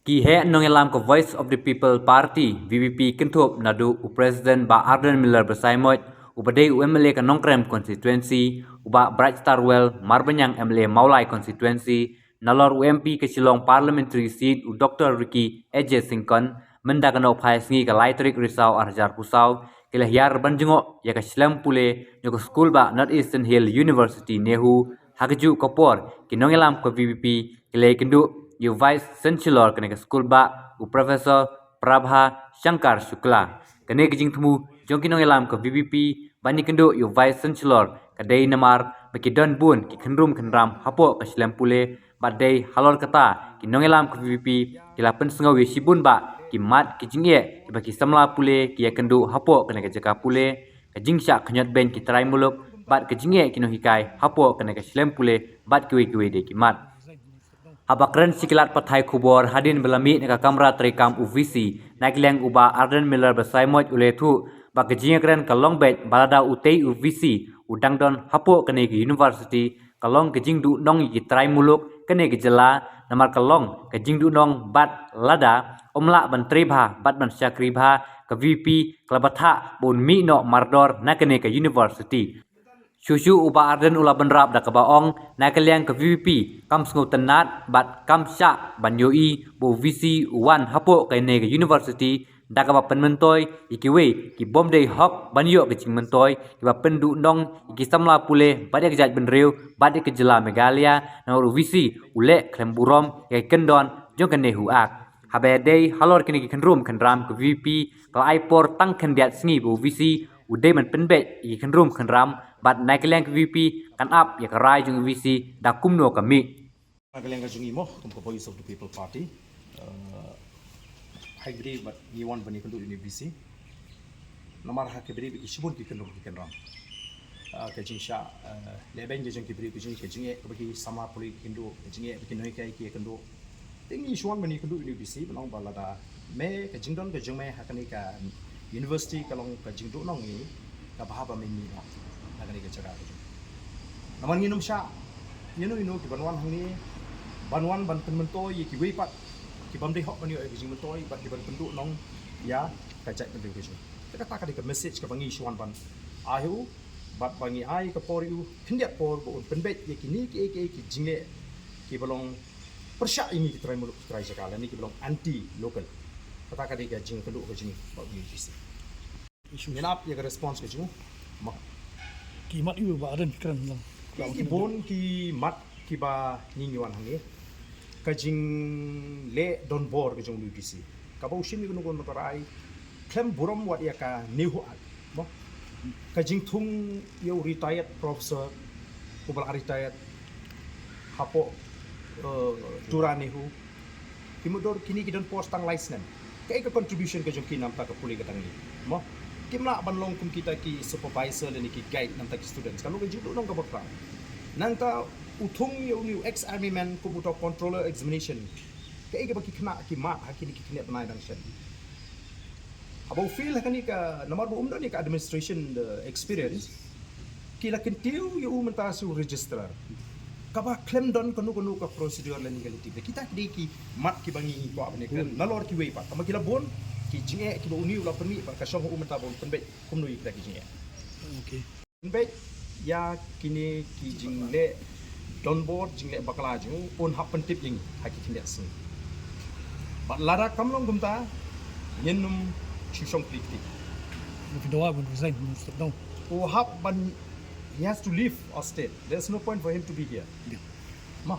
Ki he nongelam ko Voice of the People Party VPP kentup nadu u President ba Arden Miller bersaimot ubadai u MLA ka Nongkrem constituency uba Bright Starwell Marbanyang MLA Maulai constituency nalor UMP ke Shillong parliamentary seat u Dr. Ricky AJ Singkon mendagano phai sngi ka Laitrik Risau Arjar Pusau kila hiar banjungo ya ka Shilem pule nyoko school ba North Eastern Hill University Nehu hakju kopor ki nongelam ko VPP kila kendu you Vice Chancellor kene ke school ba u Professor Prabha Shankar Shukla kene ke jingtmu jongki nongelam ke VPP bani kendo you Vice Chancellor kadai namar baki don bun ki khenrum khenram hapo ke Shilem pule badai halor kata ki nongelam ke VPP kila pen sengawi sibun ba ki mat ki jingye baki samla pule ki kendu hapo kene ke jaka pule ke jingsha khanyat ben ki trai muluk bat ke jingye ki no hikai hapo kene ke Shilem pule bat kiwe de ki mat Habakren sikilat pathai kubor hadin belami neka kamera terekam UVC naikileng uba Arden Miller bersaimot ulethu bakejinga keren kalong bet balada utei UVC udang don hapo kene ke university kalong kejing du nong yi trai muluk kene ke jela namar kalong kejing du nong bat lada omla ban trebha bat ban syakribha ke VP klabatha bon mi no mardor na kene ke university Shushu uba Arden ula benrap da kebaong na kaliang ke VVP kam sngu tenat bat kam sya ban yoi bo VC uwan hapo kene ke university da ka pen mentoy ikiwe ki bom dei hok ban yo ke cing mentoy ki ba pendu nong iki samla pule bat ya kejat benreu bat ke jela megalia na VC ule klem burom ke kendon jong kene huak habe dei halor kene ki kenrum kenram ke VVP kal aipor tang kendiat sngi bo VC udai man penbet iki kenrum kenram bat naik kalian ke VP kan up ya kerai jung VC da kumno kami kalian ka jungi mo kum ko Voice of the People Party hybrid but ni wan bani kendu ini VC nomor hak beri bi shibun ki kendu ki kenram ka jingsha leben je jung ki beri jung ke jinge bagi sama poli kendu jinge bi noi kai ki kendu tingi shwan bani kendu ini VC belong balada me ka jingdon ka jung me hakani ka university kalong ka jingdu nong ni ka bahaba me ni agani ke jaga tu. Naman nginum sya, ino ki banwan hangi, banwan ban penmentoy ki weipat, ki bamde hok ban yo ki jing mentoy bat ki ban penduk nong ya kajak penduk ke. Kita tak ada ke message ke bangi syuan ban. Ahu bat bangi ai ke por yu kendiat por bo penbet ye ki ni ki jingle ki balong persya ini ki try muluk try jaga ni ki balong anti local. Kita tak ada ke jing penduk ke jing ba UGC. Isu menap ye ke response ke jing. Mak ki mat yu ba Arden keren lang ki bon ki mat ki ba ningiwan hangi ka jing le don bor ke jong UPC ka ba usim ni gon matarai klem burom wat ya ka nihu mo ka jing thung yo retired professor ko bal retired hapo turanihu kimodor kini ki don post tang license ka contribution ke jong kinam ta ka puli ka tangi mo kimla banlong kum kita ki supervisor dan ki guide nam ta ki students kalau ke jidu nong ka bakra nanta uthung yo new ex army man ko buto controller examination ke ke baki kena ki ma hakini ki kena tanai dang shen abo feel hakani ka nomor bu umdo ni ka administration the experience ki la kentiu yo menta su registrar ka ba claim don kono ka procedure la legality kita ki mat ki bangi ko abne kan nalor ki wei pa kama kila bon ki jinge ki bo uniu la permi ba ka shong umenta bon penbe kumno ikra ki jinge okay penbe ya kini ki jingle don board jingle bakala ju pun hap pentip jing haki kinda sing ba lara kamlong gumta yenum chishong kriti if do want to resign step down o hap ban he has to leave our state there's no point for him to be here ma